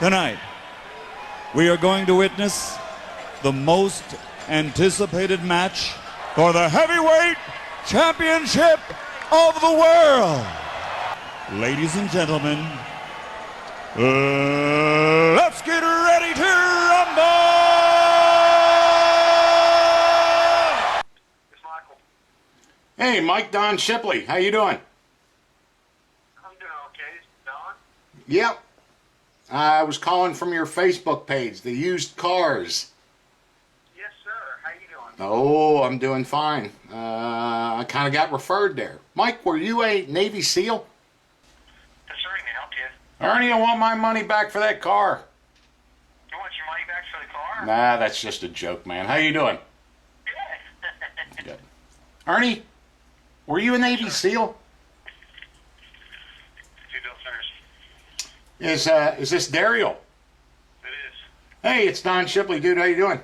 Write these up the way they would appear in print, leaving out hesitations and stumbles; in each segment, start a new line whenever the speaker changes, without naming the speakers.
Tonight, we are going to witness the most anticipated match for the heavyweight championship of the world. Ladies and gentlemen, let's get ready to rumble!
It's Michael.
Hey, Mike, Don Shipley. How you doing?
I'm doing okay. Don?
Yep. I was calling from your Facebook page, the used cars.
Yes, sir. How you doing?
Oh, I'm doing fine. I kind of got referred there. Mike, were you a Navy SEAL?
Yes, sir. Can I help you?
Ernie, I want my money back for that car.
You want your money back for the car?
Nah, that's just a joke, man. How you doing?
Good.
Good. Ernie, were you a Navy SEAL?
Two Bill Centers.
Is this Darrial?
It is.
Hey, it's Don Shipley, dude. How you doing?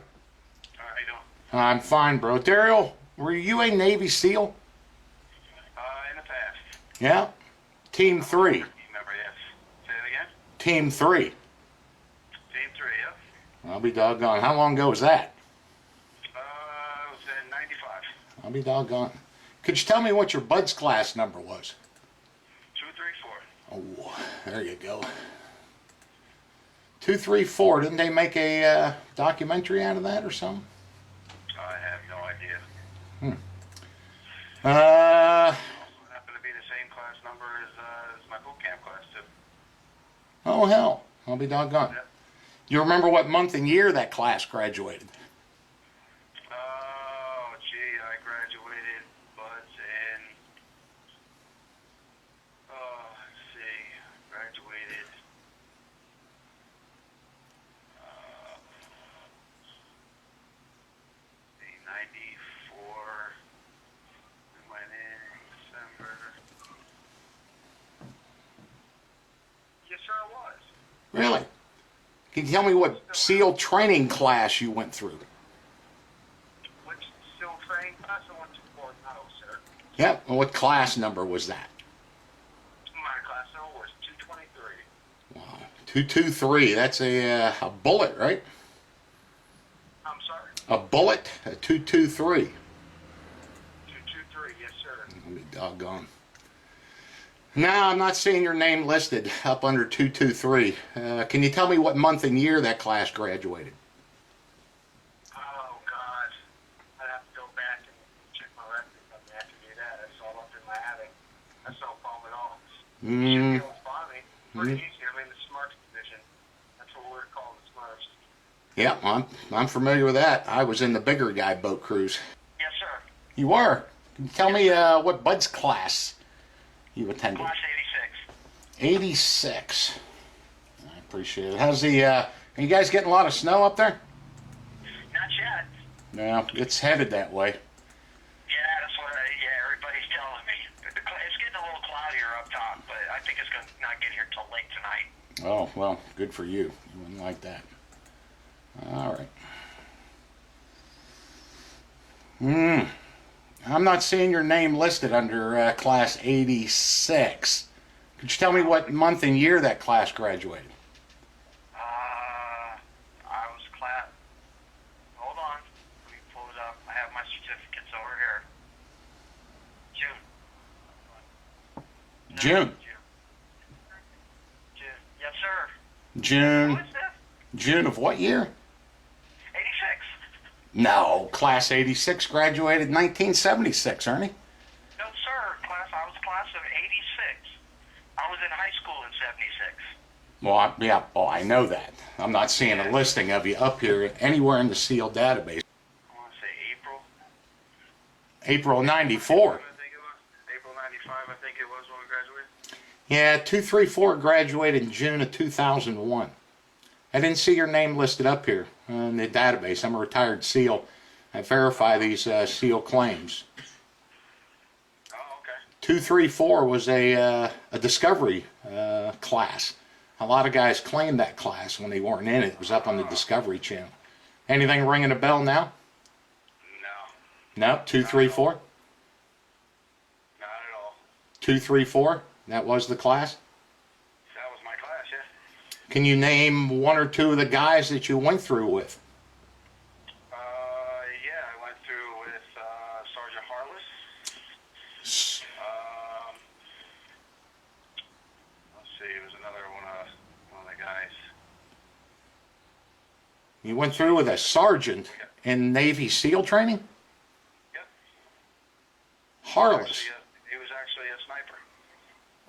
How you doing?
I'm fine, bro. Darrial, were you a Navy SEAL?
In the past.
Yeah. Team 3.
You remember, yes. Say it again?
Team 3.
Team 3, yep.
I'll be doggone. How long ago was that?
It was in 95.
I'll be doggone. Could you tell me what your Bud's class number was?
234.
Oh, there you go. 234. Didn't they make a documentary out of that or something?
I have no idea. Happened to be the same class number as my boot camp class, too.
Oh, hell. I'll be doggone.
Yep.
You remember what month and year that class graduated?
Oh, gee, I graduated Buds in, let's see, graduated, in 94, we went in December. Yes, sir, I was.
Really? Can you tell me what SEAL training class you went through?
Which still training class I went to? Well, no, sir.
Yep. And what class number was that?
My class number was 223.
Wow. 223. That's a bullet, right?
I'm sorry?
A bullet? A 223.
223, yes, sir.
I'll be doggone. No, I'm not seeing your name listed up under 223. Can you tell me what month and year that class graduated?
Oh, God. I'd have to go back and check my records. I mean, I have to do that. It's all up in my attic. That's no problem at all. Should be able to find me. Pretty easy. I'm in the Smarts division. That's what we're calling the Smarts.
Yep, I'm familiar with that. I was in the bigger guy boat cruise.
Yes, sir.
You were? Can you tell me what Bud's class you attended?
Class
86. I appreciate it. How's the, are you guys getting a lot of snow up there?
86. Not yet.
No, it's headed that way.
Yeah, that's what everybody's telling me. It's getting a little cloudier up top, but I think it's going to not get here till late tonight.
Oh, well, good for you. You wouldn't like that. All right. I'm not seeing your name listed under class 86. Could you tell me what month and year that class graduated?
I was class. Hold on. Let me pull it up. I have my certificates over here.
June.
June. Yes, sir.
June.
Who is this?
June of what year?
86.
No, class 86 graduated 1976, Ernie.
No, sir. I was class of 86. I was in high school in 76.
Well, yeah, I know that. I'm not seeing a listing of you up here anywhere in the SEAL database.
I want to say April.
April 94.
I think it was. April 95, I think it was when we graduated.
Yeah, 234 graduated in June of 2001. I didn't see your name listed up here in the database. I'm a retired SEAL. I verify these SEAL claims.
Oh, okay.
234 was a Discovery class. A lot of guys claimed that class when they weren't in it. It was up on the Discovery Channel. Anything ringing a bell now?
No.
No, 234?
Not at all.
234? That was the class?
That was my class, yeah.
Can you name one or two of the guys that you went through with?
Yeah, I went through with Sergeant Harless. Let's see, it was another one of the guys.
You went through with a sergeant in Navy SEAL training?
Yep.
Harless.
He was actually a sniper.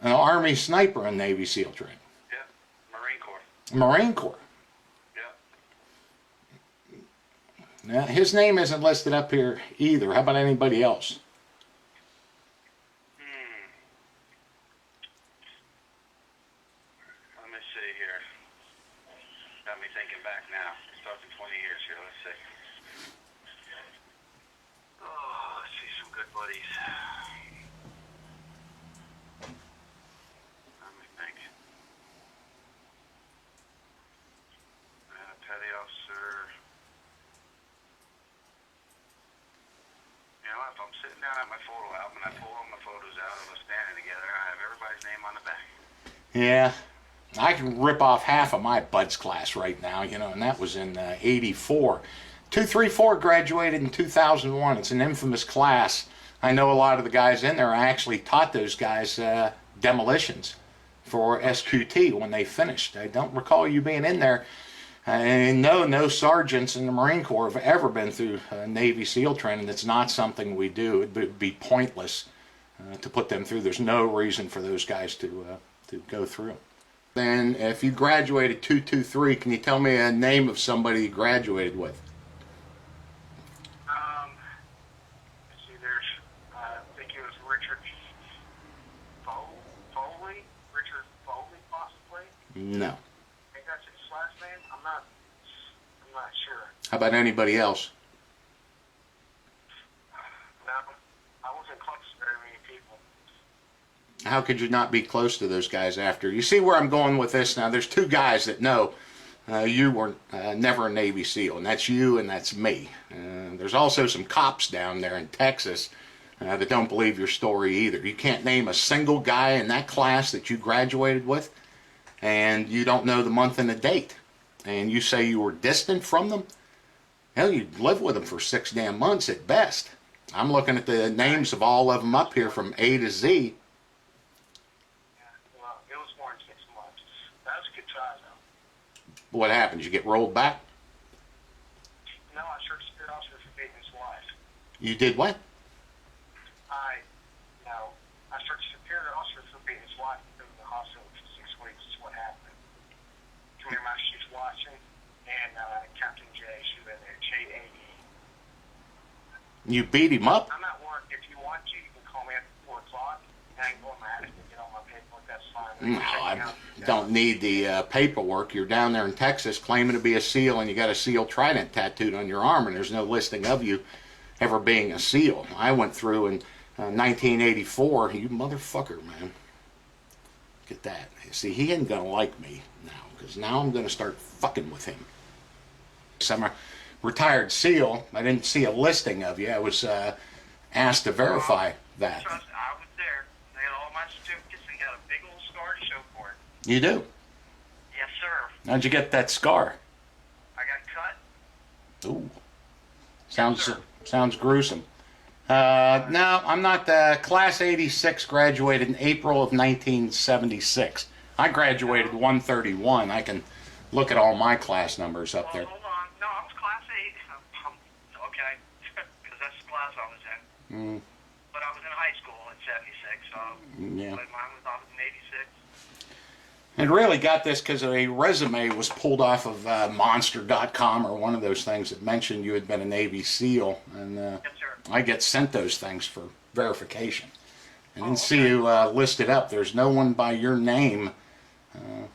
An Army sniper in Navy SEAL training.
Yep. Marine Corps.
Marine Corps.
Yep.
Now, his name isn't listed up here either. How about anybody else?
Let me see here. Got me thinking back now. It's talking 20 years here. Let's see. Oh, let's see some good buddies. Let me think. Petty officer. You know, if I'm sitting down at my photo album and I pull all my photos out and we're standing together, I have everybody's name on the back.
Yeah. I can rip off half of my buds class right now, you know, and that was in 84. 234 graduated in 2001. It's an infamous class. I know a lot of the guys in there. I actually taught those guys demolitions for SQT when they finished. I don't recall you being in there. And no sergeants in the Marine Corps have ever been through Navy SEAL training. That's not something we do. It would be pointless to put them through. There's no reason for those guys to go through. Then, if you graduated 223, can you tell me a name of somebody you graduated with?
Let's see, there's, I think it was Richard Foley? Richard Foley, possibly?
No.
I think that's his last name. I'm not sure.
How about anybody else?
No, I wasn't close to very many people.
How could you not be close to those guys after? You see where I'm going with this now? There's two guys that know you were never a Navy SEAL, and that's you and that's me. There's also some cops down there in Texas that don't believe your story either. You can't name a single guy in that class that you graduated with, and you don't know the month and the date. And you say you were distant from them? Hell, you'd live with them for 6 damn months at best. I'm looking at the names of all of them up here from A to Z. What happens? You get rolled back?
No, I searched the spirit officer for beating his wife.
You did what?
I searched the spirit officer for beating his wife in the hospital for 6 weeks. Is what happened. Junior Master Chief's watching, and Captain J, she was in there, J-A-E.
You beat him up?
I'm at work. If you want to, you can call me after 4 o'clock, and I can go in my attic and get all my paperwork. That's fine.
No, I don't need the paperwork. You're down there in Texas claiming to be a SEAL, and you got a SEAL trident tattooed on your arm, and there's no listing of you ever being a SEAL. I went through in 1984. You motherfucker, man. Get that. See, he ain't gonna like me now, because now I'm gonna start fucking with him. So I'm a retired SEAL. I didn't see a listing of you. I was asked to verify that.
Trust, I was there. They had all my certificates and got a big old scar to show for it.
You do?
Yes, sir.
How'd you get that scar?
I got cut.
Ooh. Sounds gruesome. No, I'm not. Class 86 graduated in April of 1976. I graduated 131. I can look at all my class numbers up there.
Hold on. No, I was class 8. Okay. Because that's the class I was in. But I was in high school in 76, so
Yeah.
but mine was off in 86.
It really got this because a resume was pulled off of monster.com or one of those things that mentioned you had been a Navy SEAL, and
Yes, sir.
I get sent those things for verification. I didn't see you listed up. There's no one by your name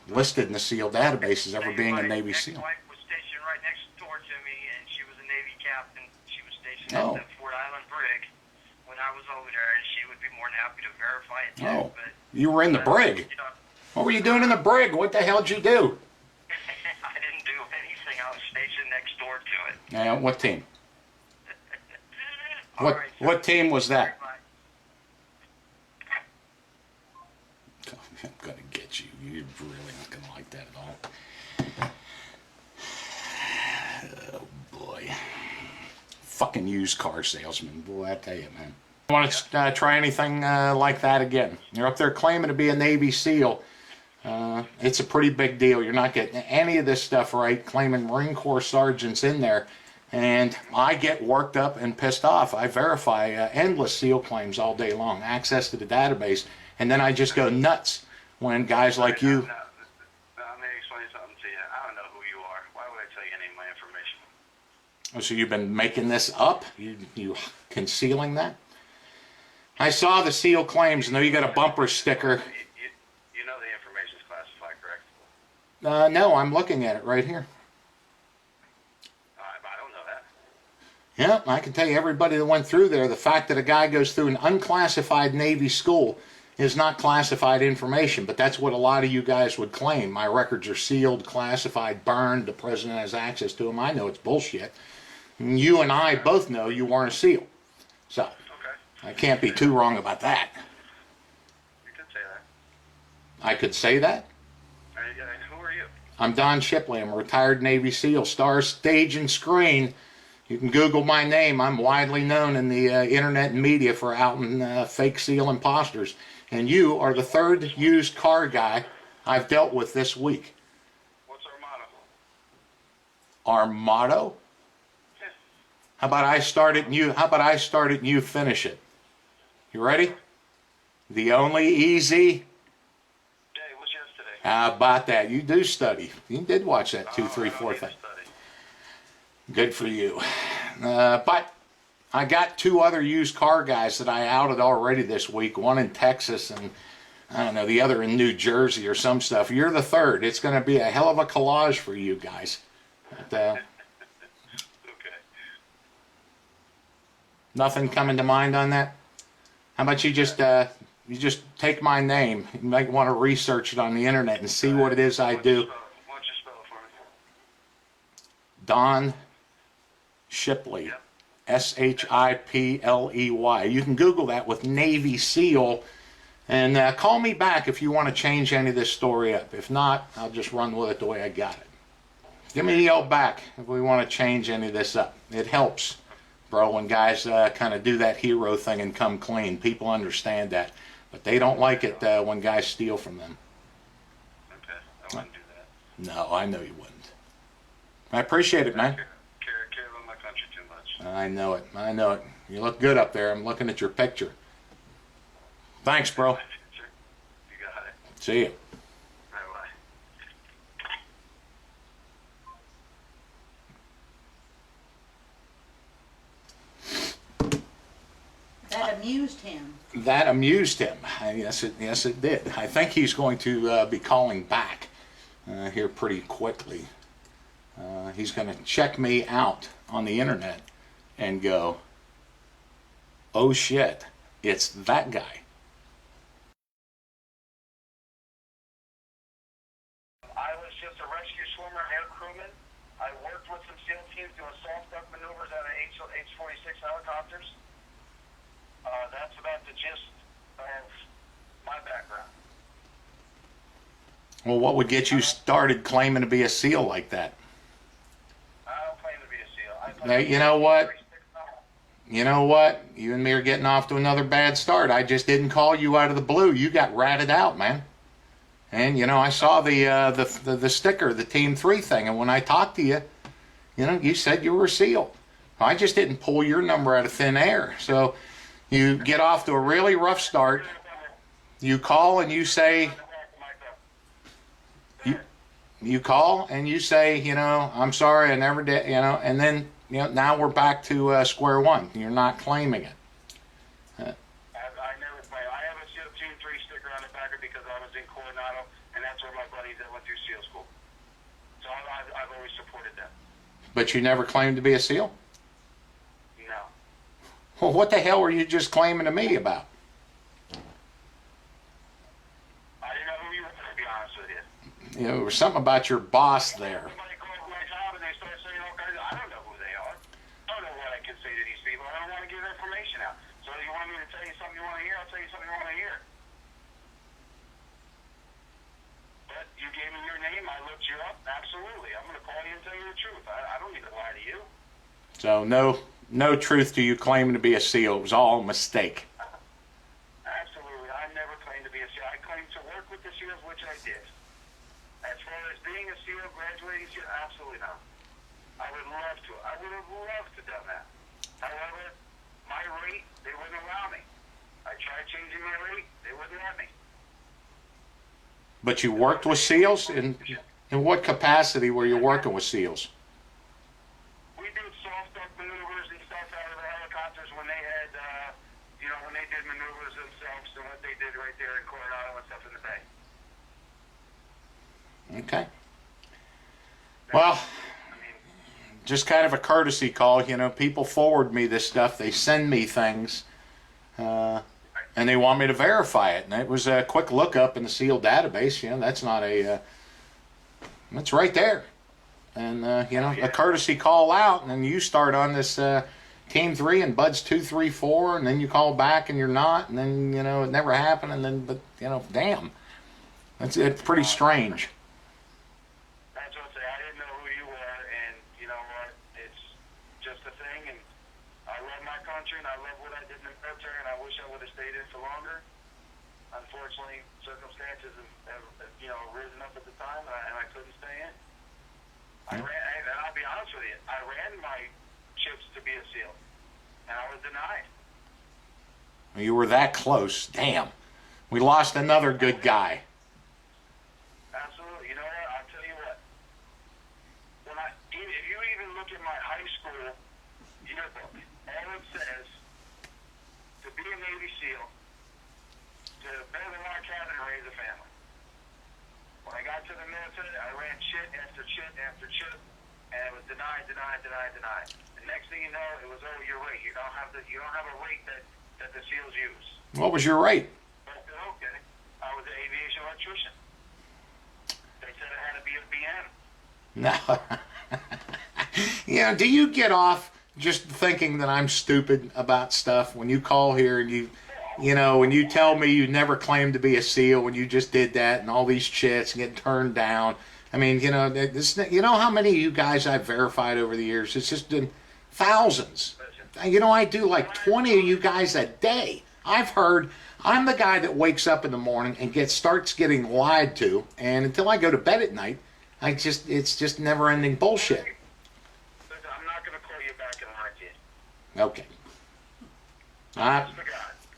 listed in the SEAL database as ever being a Navy SEAL.
My wife was stationed right next door to me, and she was a Navy captain. She was stationed
Oh.
at the Fort Island Brig when I was over there, and she would be more than happy to verify it too.
Oh,
But,
you were in the brig.
you know,
What were you doing in the brig? What the hell did you do?
I didn't do anything. I was stationed next door to it.
Yeah, what team?
All right, sir.
What team was that?
Bye.
I'm gonna get get you. You're really not going to like that at all. Oh, boy. Fucking used car salesman. Boy, I tell you, man. I want to try anything like that again. You're up there claiming to be a Navy SEAL. It's a pretty big deal. You're not getting any of this stuff right, claiming Marine Corps sergeants in there. And I get worked up and pissed off. I verify endless SEAL claims all day long, access to the database, and then I just go nuts when guys like you...
Let me explain something to you. I don't know who you are. Why would I tell you any of my information?
Oh, so you've been making this up? You concealing that? I saw the SEAL claims. I know you got a bumper sticker.
You know the information's classified, correct?
No, I'm looking at it right here.
I don't know that.
Yeah, I can tell you everybody that went through there, the fact that a guy goes through an unclassified Navy school is not classified information, but that's what a lot of you guys would claim. My records are sealed, classified, burned, the president has access to them. I know it's bullshit. You and I both know you weren't a SEAL. So,
Okay.
I can't be too wrong about that.
You could say that.
I could say that?
Who are you?
I'm Don Shipley. I'm a retired Navy SEAL, star stage and screen. You can Google my name. I'm widely known in the internet and media for outing fake SEAL imposters. And you are the third used car guy I've dealt with this week.
What's our motto?
Our motto?
Yeah.
How about I start it and you finish it? You ready? The only easy...
Hey, what's yesterday?
How about that? You do study. You did watch that 2, 3, 4 thing. Good for you. But I got 2 other used car guys that I outed already this week. One in Texas and, I don't know, the other in New Jersey or some stuff. You're the third. It's going to be a hell of a collage for you guys. But,
Okay.
nothing coming to mind on that? How about you just take my name? You might want to research it on the internet and see what it is I do.
Why don't you spell it for me?
Don Shipley.
Yep.
S-H-I-P-L-E-Y. You can Google that with Navy SEAL. And call me back if you want to change any of this story up. If not, I'll just run with it the way I got it. Give me a yell back if we want to change any of this up. It helps, bro, when guys kind of do that hero thing and come clean. People understand that. But they don't like it when guys steal from them.
Okay, I wouldn't do that.
No, I know you wouldn't. I appreciate it, man.
Care about my country too much.
I know it. I know it. You look good up there. I'm looking at your picture. Thanks, bro.
Sure. You got it.
See you.
Bye-bye.
That amused him.
That amused him. Yes, it did. I think he's going to be calling back here pretty quickly. He's going to check me out on the internet and go, oh shit, it's that guy.
I was just a rescue swimmer and crewman. I worked with some SEAL teams doing soft duck maneuvers out of H-46 helicopters. That's about the gist of my background.
Well, what would get you started claiming to be a SEAL like that?
I don't claim to be a SEAL. I claim
Now,
to be
you know
a
what?
36 novel.
You know what? You and me are getting off to another bad start. I just didn't call you out of the blue. You got ratted out, man. And, you know, I saw the sticker, the Team 3 thing, and when I talked to you, you know, you said you were a SEAL. I just didn't pull your number out of thin air. So you get off to a really rough start. You call and you say, you call and you say, you know, I'm sorry, I never did, you know, and then, you know, now we're back to square one. You're not claiming it.
I never claim. I have a SEAL Team 3 sticker on the backer because I was in Coronado, and that's where my buddies that went through SEAL school. So I've always supported them.
But you never claimed to be a SEAL?
No.
Well, what the hell were you just claiming to me about?
I didn't know who you were, to be honest with you.
You know, there was something about your boss there.
Somebody calls my job and they start saying all kinds of, I don't know who they are. I don't know what I can say to these people. I don't want to give information out. So you want me to tell you something you want to hear? I'll tell you something you want to hear. I looked you up. Absolutely. I'm going to call you and tell you the truth. I don't need to lie to you.
So no truth to you claiming to be a SEAL. It was all a mistake.
Absolutely. I never claimed to be a SEAL. I claimed to work with the SEALs, which I did. As far as being a SEAL, graduating SEAL, absolutely not. I would love to. I would have loved to have done that. However, my rate, they wouldn't allow me. I tried changing my rate, they wouldn't let me.
But you worked with SEALs? In what capacity were you working with SEALs?
We did soft duck maneuvers and stuff out of the helicopters when they had, when they did maneuvers themselves and what they did right there in Coronado and stuff in the Bay.
Okay. Well, just kind of a courtesy call. People forward me this stuff. They send me things, and they want me to verify it. And it was a quick lookup in the SEAL database. That's not that's right there. And, a courtesy call out, and then you start on this Team 3 and Buds 2, 3, 4, and then you call back and you're not, and then, it never happened, and then, but, damn. It's pretty strange.
And I love what I did in the military, and I wish I would have stayed in for longer. Unfortunately, circumstances have risen up at the time, and I couldn't stay in. I ran, and I'll be honest with you, I ran my chips to be a SEAL, and I was denied.
You were that close. Damn. We lost another good guy.
Absolutely. You know what? I'll tell you what. If you even look at my high school yearbook, all it says, to be a Navy SEAL, to build a log cabin and raise a family. When I got to the military, I ran chit after chit after chit, and it was denied. The next thing you know, it was, your rate. You don't have a rate that the SEALs use.
What was your rate?
Okay. I was an aviation electrician. They said it had to be a BM.
No. Do you get off just thinking that I'm stupid about stuff when you call here and when you tell me you never claimed to be a SEAL when you just did that and all these chits and get turned down? I mean, how many of you guys I've verified over the years? It's just been thousands. I do like 20 of you guys a day. I've heard I'm the guy that wakes up in the morning and starts getting lied to, and until I go to bed at night, it's just never-ending bullshit.
I'm not going to call you back and lie to you.
Okay.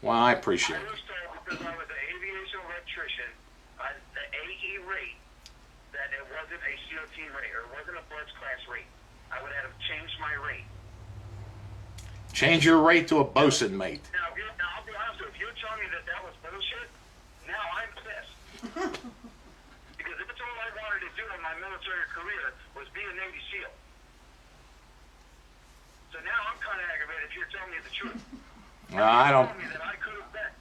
Well, I appreciate it.
I was told because I was an aviation electrician, the AE rate, that it wasn't a SEAL team rate, or it wasn't a Bloods class rate. I would have changed my rate.
Change your rate to a bosun mate.
Now, I'll be honest with you. If you're telling me that was bullshit, now I'm pissed. Because that's all I wanted to do in my military career was be a Navy SEAL. So now I'm kind of aggravated if you're telling me the truth.
I don't.
Telling me that I could have been.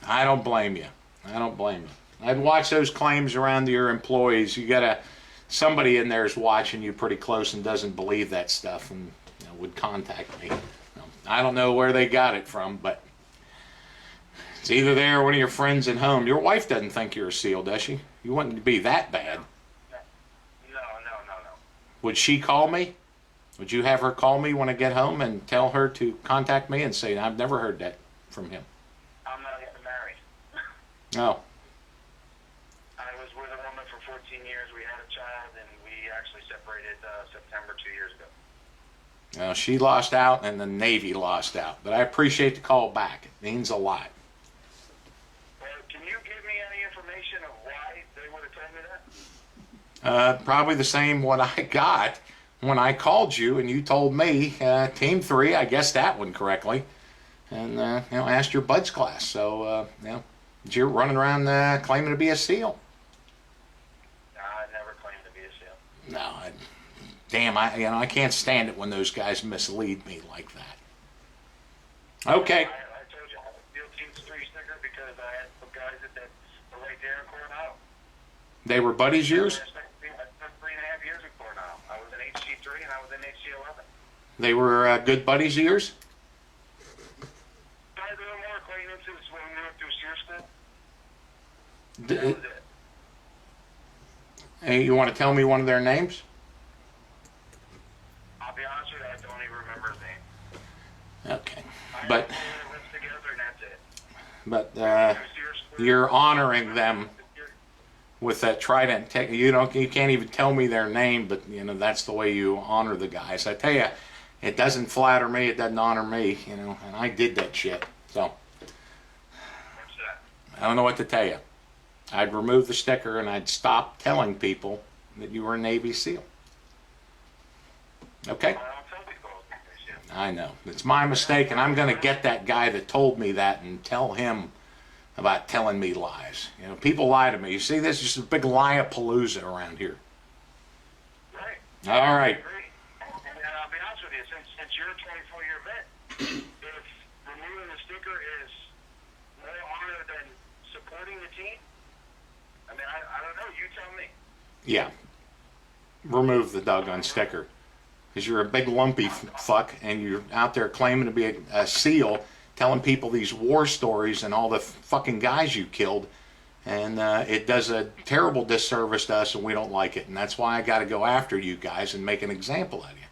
I don't blame you. I'd watch those claims around your employees. Somebody in there is watching you pretty close and doesn't believe that stuff and would contact me. I don't know where they got it from, but it's either there or one of your friends at home. Your wife doesn't think you're a SEAL, does she? You wouldn't be that bad.
No.
Would she call me? Would you have her call me when I get home and tell her to contact me and say, I've never heard that from him?
I'm not even married.
No.
I was with a woman for 14 years. We had a child, and we actually separated September 2 years ago.
Well, she lost out and the Navy lost out. But I appreciate the call back. It means a lot.
Well, can you give me any information of why they would have told me that?
Probably the same what I got when I called you and you told me, Team 3, I guessed that one correctly, and asked your Buds class. So, you're running around claiming to be a SEAL.
No, I never claimed to be a SEAL.
No, I can't stand it when those guys mislead me like that. Okay.
I told you I had a SEAL Team 3 sticker because I had some guys that were right there in Coronado.
They were buddies yours?
I spent 3.5 years in Coronado. I was in HC3 and I was in HC11.
They were good buddies of yours?
Tried a little more acquaintances when we went through SEER school. That was it.
Hey, you want to tell me one of their names?
I'll be honest with you, I don't even remember his name.
Okay.
I
But
put the list together and that's it.
but you're honoring them with that Trident tech. You can't even tell me their name, but you know that's the way you honor the guys. I tell you, it doesn't flatter me, it doesn't honor me, you know, and I did that shit. So
What's that?
I don't know what to tell you. I'd remove the sticker and I'd stop telling people that you were a Navy SEAL. Okay?
I don't tell people this shit.
I know. It's my mistake, and I'm going to get that guy that told me that and tell him about telling me lies. You know, people lie to me. You see, this is a big lie-a-palooza around here.
Right.
All right.
I agree. And I'll be honest with you, since you're a 24-year vet, if removing the sticker is more honor than supporting the team, I mean, I don't know. You tell me.
Yeah. Remove the doggone sticker. Because you're a big lumpy fuck, and you're out there claiming to be a SEAL, telling people these war stories and all the fucking guys you killed, and it does a terrible disservice to us, and we don't like it, and that's why I got to go after you guys and make an example out of you.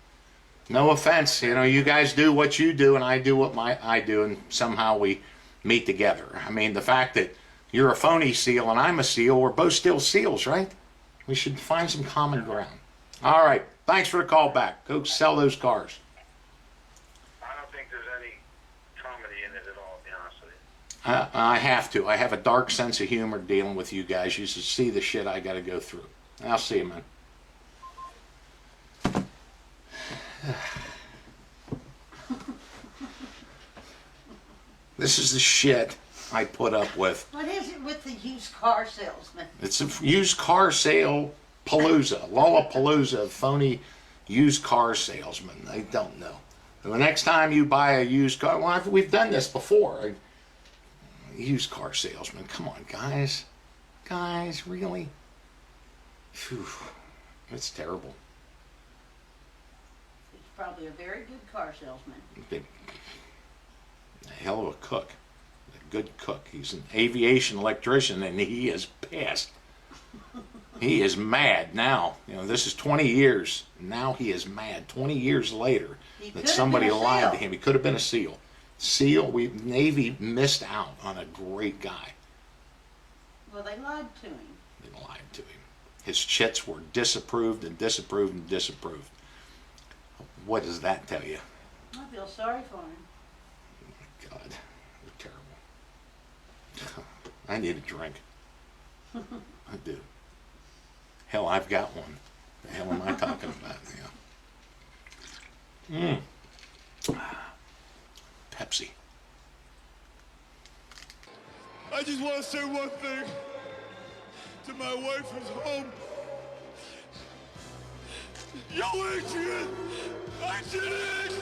No offense, you know, you guys do what you do, and I do what I do, and somehow we meet together. I mean, the fact that you're a phony SEAL and I'm a SEAL, we're both still SEALs, right? We should find some common ground. All right, thanks for the call back. Go sell those cars.
I don't think there's any comedy in it at all, to be honest with you.
I have to. I have a dark sense of humor dealing with you guys. You should see the shit I got to go through. I'll see you, man. This is the shit I put up with.
What is it with the used car salesman?
It's a used car sale palooza, Lollapalooza, phony used car salesman. I don't know. The next time you buy a used car, well, we've done this before. Used car salesman. Come on, guys. Guys, really? Phew. It's terrible.
He's probably a very good car salesman.
A hell of a cook. A good cook. He's an aviation electrician, and he is pissed. He is mad now. You know, this is 20 years. Now he is mad. 20 years later that somebody lied to him. He could have been a SEAL. Navy missed out on a great guy.
Well, they lied to him.
They lied to him. His chits were disapproved and disapproved and disapproved. What does that tell you?
I feel sorry for him.
God, they're terrible. I need a drink. I do. Hell, I've got one. The hell am I talking about? Yeah. Pepsi.
I just want to say one thing to my wife who's home. Yo, Adrian, I did it!